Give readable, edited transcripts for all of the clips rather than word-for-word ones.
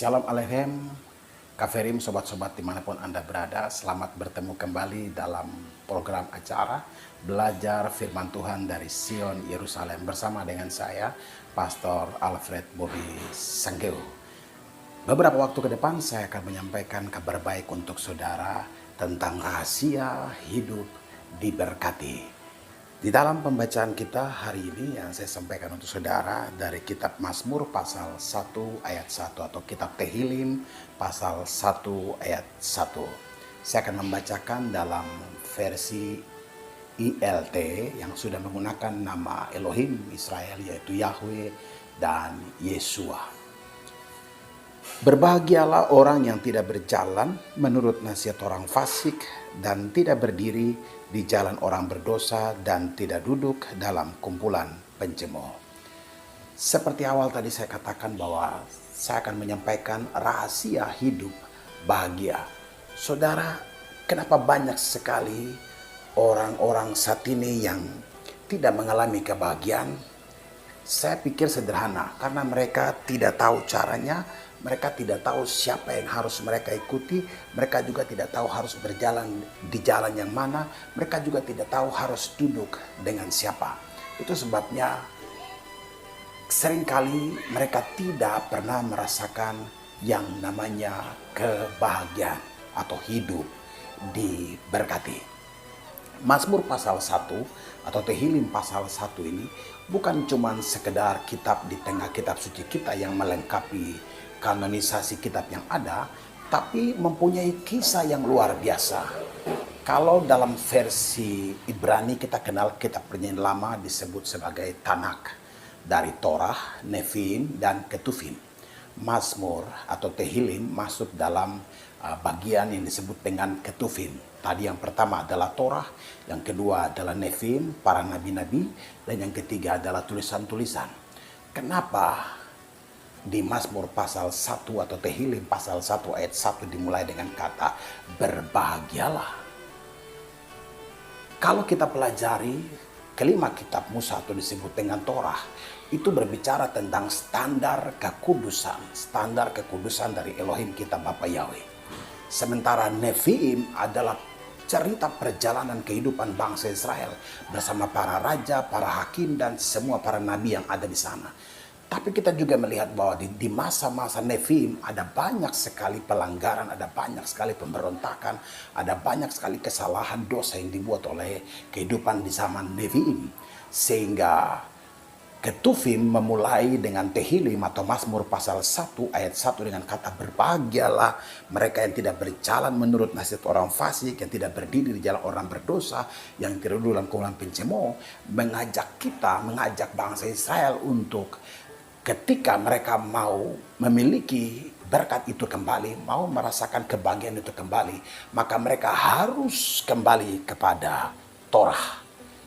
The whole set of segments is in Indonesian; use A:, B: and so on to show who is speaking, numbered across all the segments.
A: Shalom Aleichem, Kaferim, sobat-sobat dimanapun Anda berada. Selamat bertemu kembali dalam program acara Belajar Firman Tuhan dari Sion, Yerusalem. Bersama dengan saya, Pastor Alfred Bobby Sanggeu. Beberapa waktu ke depan saya akan menyampaikan kabar baik untuk saudara tentang rahasia hidup diberkati. Di dalam pembacaan kita hari ini yang saya sampaikan untuk saudara dari kitab Mazmur pasal 1 ayat 1 atau kitab Tehillim pasal 1 ayat 1. Saya akan membacakan dalam versi ILT yang sudah menggunakan nama Elohim Israel, yaitu Yahweh dan Yeshua. Berbahagialah orang yang tidak berjalan menurut nasihat orang fasik dan tidak berdiri di jalan orang berdosa dan tidak duduk dalam kumpulan pencemooh. Seperti awal tadi saya katakan bahwa saya akan menyampaikan rahasia hidup bahagia. Saudara, kenapa banyak sekali orang-orang saat ini yang tidak mengalami kebahagiaan? Saya pikir sederhana, karena mereka tidak tahu caranya, mereka tidak tahu siapa yang harus mereka ikuti, mereka juga tidak tahu harus berjalan di jalan yang mana, mereka juga tidak tahu harus duduk dengan siapa. Itu sebabnya seringkali mereka tidak pernah merasakan yang namanya kebahagiaan atau hidup diberkati. Mazmur pasal 1 atau Tehillim pasal 1 ini bukan cuma sekedar kitab di tengah kitab suci kita yang melengkapi kanonisasi kitab yang ada, tapi mempunyai kisah yang luar biasa. Kalau dalam versi Ibrani kita kenal kitab perjanjian lama disebut sebagai Tanak, dari Torah, Nefim, dan Ketuvim. Mazmur atau Tehillim masuk dalam bagian yang disebut dengan Ketuvim. Tadi yang pertama adalah Torah, yang kedua adalah Nefim, para nabi-nabi, dan yang ketiga adalah tulisan-tulisan. Kenapa di Mazmur pasal 1 atau Tehillim pasal 1 ayat 1 dimulai dengan kata berbahagialah? Kalau kita pelajari kelima kitab Musa atau disebut dengan Torah, itu berbicara tentang standar kekudusan dari Elohim kita Bapa Yahweh. Sementara Nefim adalah cerita perjalanan kehidupan bangsa Israel bersama para raja, para hakim, dan semua para nabi yang ada di sana. Tapi kita juga melihat bahwa di masa-masa Nefim ada banyak sekali pelanggaran, ada banyak sekali pemberontakan, ada banyak sekali kesalahan dosa yang dibuat oleh kehidupan di zaman Nefim. Sehingga Ketuvim memulai dengan Tehillim atau Mazmur pasal 1 ayat 1 dengan kata berbahagialah mereka yang tidak berjalan menurut nasihat orang fasik, yang tidak berdiri di jalan orang berdosa, yang tidak duduk dalam kumpulan pencemooh. Mengajak bangsa Israel untuk ketika mereka mau memiliki berkat itu kembali, mau merasakan kebahagiaan itu kembali, maka mereka harus kembali kepada Torah.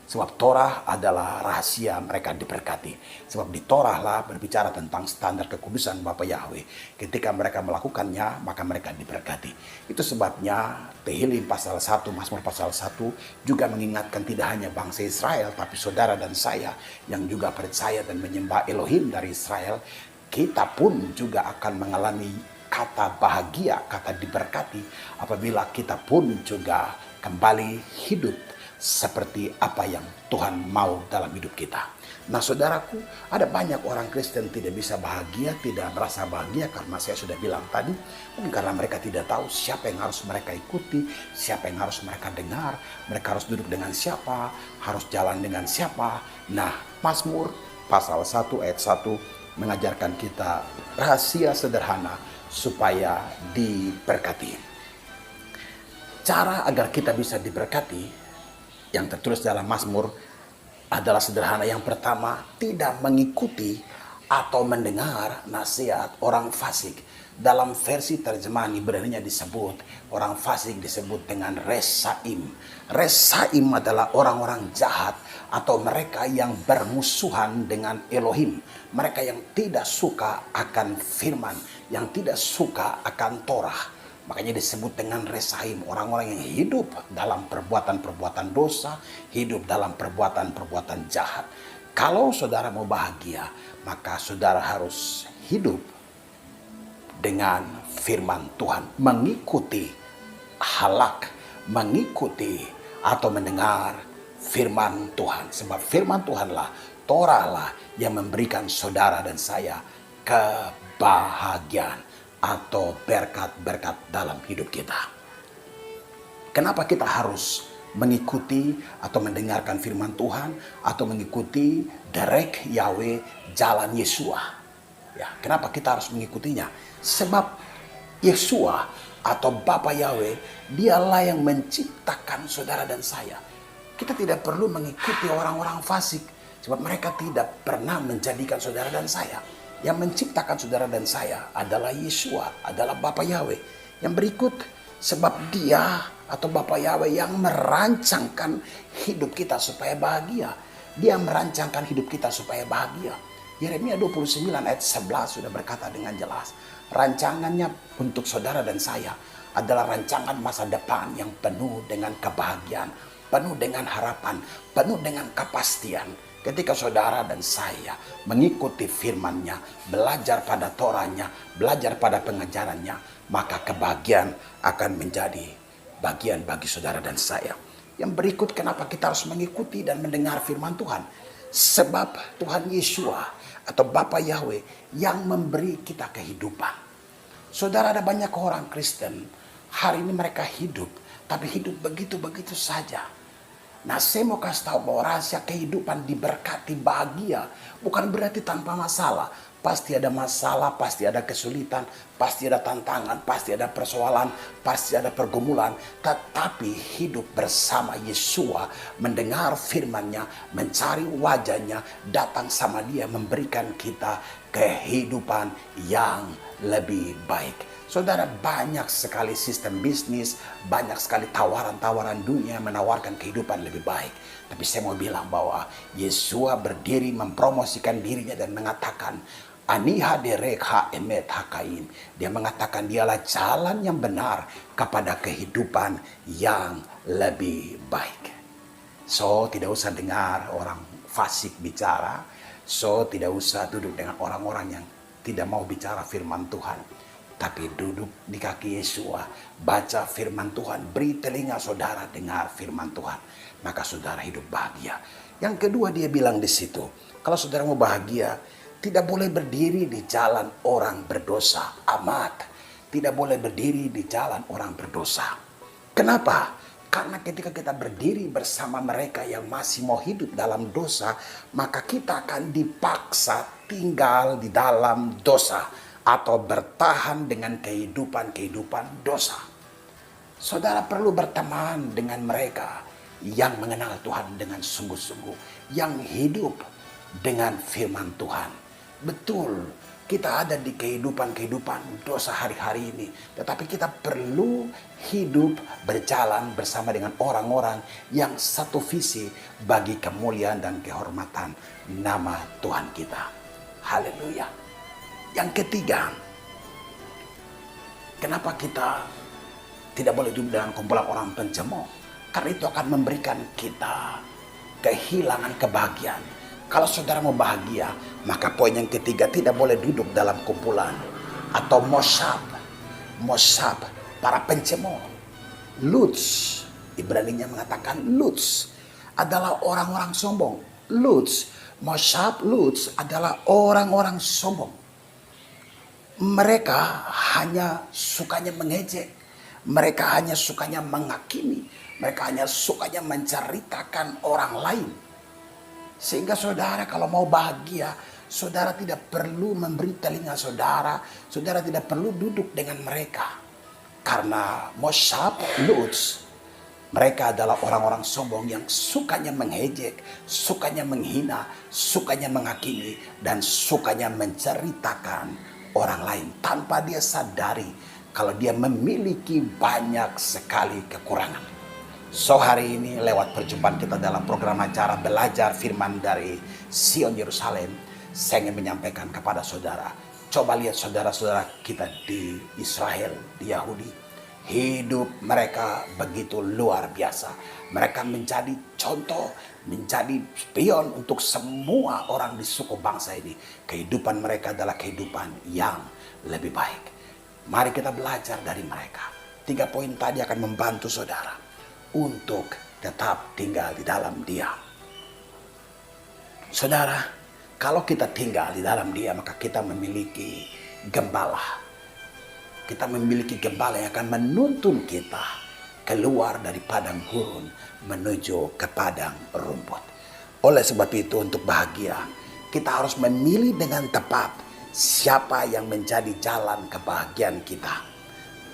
A: Sebab Torah adalah rahasia mereka diberkati. Sebab di Torah lah berbicara tentang standar kekudusan Bapa Yahweh. Ketika mereka melakukannya, maka mereka diberkati. Itu sebabnya Tehillim pasal 1, Mazmur pasal 1 juga mengingatkan tidak hanya bangsa Israel, tapi saudara dan saya yang juga percaya dan menyembah Elohim dari Israel, kita pun juga akan mengalami kata bahagia, kata diberkati apabila kita pun juga kembali hidup seperti apa yang Tuhan mau dalam hidup kita. Nah saudaraku, ada banyak orang Kristen tidak bisa bahagia, tidak merasa bahagia karena saya sudah bilang tadi, mungkin karena mereka tidak tahu siapa yang harus mereka ikuti, siapa yang harus mereka dengar, mereka harus duduk dengan siapa, harus jalan dengan siapa. Nah, Mazmur pasal 1 ayat 1 mengajarkan kita rahasia sederhana supaya diberkati. Cara agar kita bisa diberkati yang tertulis dalam Mazmur adalah sederhana. Yang pertama, tidak mengikuti atau mendengar nasihat orang fasik. Dalam versi terjemahan Ibrani disebut, orang fasik disebut dengan resaim. Resaim adalah orang-orang jahat atau mereka yang bermusuhan dengan Elohim. Mereka yang tidak suka akan firman, yang tidak suka akan Torah. Makanya disebut dengan resaim, orang-orang yang hidup dalam perbuatan-perbuatan dosa, hidup dalam perbuatan-perbuatan jahat. Kalau saudara mau bahagia, maka saudara harus hidup dengan firman Tuhan, mengikuti halak, mengikuti atau mendengar firman Tuhan. Sebab firman Tuhanlah, Torah lah yang memberikan saudara dan saya kebahagiaan atau berkat-berkat dalam hidup kita. Kenapa kita harus mengikuti atau mendengarkan firman Tuhan atau mengikuti derek Yahweh, jalan Yesua? Ya, kenapa kita harus mengikutinya? Sebab Yesua atau Bapa Yahweh, dialah yang menciptakan saudara dan saya. Kita tidak perlu mengikuti orang-orang fasik, sebab mereka tidak pernah menjadikan saudara dan saya. Yang menciptakan saudara dan saya adalah Yesua, adalah Bapa Yahweh. Yang berikut, sebab dia atau Bapa Yahweh yang merancangkan hidup kita supaya bahagia. Dia merancangkan hidup kita supaya bahagia. Yeremia 29 ayat 11 sudah berkata dengan jelas, rancangannya untuk saudara dan saya adalah rancangan masa depan yang penuh dengan kebahagiaan, penuh dengan harapan, penuh dengan kepastian. Ketika saudara dan saya mengikuti firman-Nya, belajar pada Torah-Nya, belajar pada pengajarannya, maka kebahagiaan akan menjadi bagian bagi saudara dan saya. Yang berikut, kenapa kita harus mengikuti dan mendengar firman Tuhan? Sebab Tuhan Yesua atau Bapa Yahweh yang memberi kita kehidupan. Saudara, ada banyak orang Kristen hari ini mereka hidup, tapi hidup begitu-begitu saja. Nah, saya mau kasih tahu bahwa rahasia kehidupan diberkati bahagia bukan berarti tanpa masalah. Pasti ada masalah, pasti ada kesulitan, pasti ada tantangan, pasti ada persoalan, pasti ada pergumulan. Tetapi hidup bersama Yesua, mendengar firman-Nya, mencari wajah-Nya, datang sama Dia, memberikan kita kehidupan yang lebih baik. Saudara, banyak sekali sistem bisnis, banyak sekali tawaran-tawaran dunia menawarkan kehidupan lebih baik. Tapi saya mau bilang bahwa Yesua berdiri mempromosikan dirinya dan mengatakan, Aniha derek ha emet hakaim. Dia mengatakan dialah jalan yang benar kepada kehidupan yang lebih baik. So, tidak usah dengar orang fasik bicara. So, tidak usah duduk dengan orang-orang yang tidak mau bicara firman Tuhan. Tapi duduk di kaki Yesua, baca firman Tuhan, beri telinga saudara dengar firman Tuhan. Maka saudara hidup bahagia. Yang kedua, dia bilang di situ, kalau saudara mau bahagia, tidak boleh berdiri di jalan orang berdosa. Amat. Tidak boleh berdiri di jalan orang berdosa. Kenapa? Karena ketika kita berdiri bersama mereka yang masih mau hidup dalam dosa, maka kita akan dipaksa tinggal di dalam dosa atau bertahan dengan kehidupan dosa. Saudara perlu berteman dengan mereka yang mengenal Tuhan dengan sungguh-sungguh, yang hidup dengan firman Tuhan. Betul, kita ada di kehidupan dosa hari-hari ini. Tetapi kita perlu hidup berjalan bersama dengan orang-orang yang satu visi bagi kemuliaan dan kehormatan nama Tuhan kita. Haleluya. Yang ketiga, kenapa kita tidak boleh duduk dalam kumpulan orang pencemooh? Karena itu akan memberikan kita kehilangan kebahagiaan. Kalau saudara mau bahagia, maka poin yang ketiga, tidak boleh duduk dalam kumpulan atau moshab, para pencemooh. Lutz, Ibraninya mengatakan Lutz adalah orang-orang sombong. Lutz, moshab, Lutz adalah orang-orang sombong. Mereka hanya sukanya mengejek, mereka hanya sukanya menghakimi, mereka hanya sukanya menceritakan orang lain. Sehingga saudara kalau mau bahagia, saudara tidak perlu memberi telinga saudara, saudara tidak perlu duduk dengan mereka. Karena moshab, Lutz, mereka adalah orang-orang sombong yang sukanya mengejek, sukanya menghina, sukanya menghakimi, dan sukanya menceritakan orang lain tanpa dia sadari kalau dia memiliki banyak sekali kekurangan. So, hari ini lewat perjumpaan kita dalam program acara Belajar Firman dari Sion Yerusalem, saya ingin menyampaikan kepada saudara, coba lihat saudara-saudara kita di Israel, di Yahudi. Hidup mereka begitu luar biasa. Mereka menjadi contoh, menjadi spion untuk semua orang di suku bangsa ini. Kehidupan mereka adalah kehidupan yang lebih baik. Mari kita belajar dari mereka. 3 poin tadi akan membantu saudara untuk tetap tinggal di dalam Dia. Saudara, kalau kita tinggal di dalam Dia, maka kita memiliki gembala. Kita memiliki gembala yang akan menuntun kita keluar dari padang gurun menuju ke padang rumput. Oleh sebab itu, untuk bahagia, kita harus memilih dengan tepat siapa yang menjadi jalan kebahagiaan kita.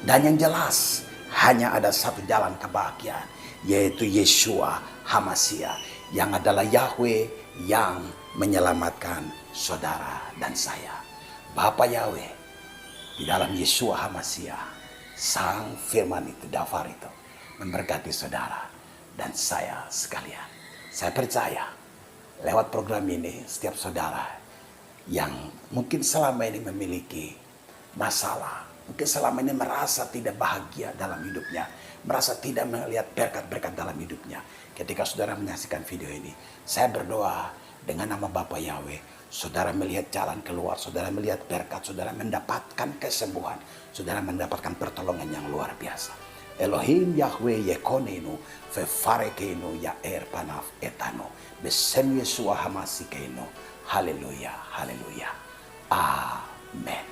A: Dan yang jelas, hanya ada satu jalan kebahagiaan, yaitu Yeshua HaMashiach, yang adalah Yahweh yang menyelamatkan saudara dan saya. Bapa Yahweh, di dalam Yeshua HaMashiach, Sang Firman itu, Dafar itu, memberkati saudara dan saya sekalian. Saya percaya lewat program ini, setiap saudara yang mungkin selama ini memiliki masalah, mungkin selama ini merasa tidak bahagia dalam hidupnya, merasa tidak melihat berkat-berkat dalam hidupnya. Ketika saudara menyaksikan video ini, saya berdoa dengan nama Bapa Yahweh, saudara melihat jalan keluar, saudara melihat berkat, saudara mendapatkan kesembuhan, saudara mendapatkan pertolongan yang luar biasa. Elohim Yahweh Yekonenu Fefarekenu Yaer Panaf Etano Besem Yeshua HaMashiach. Haleluya, haleluya. Amen.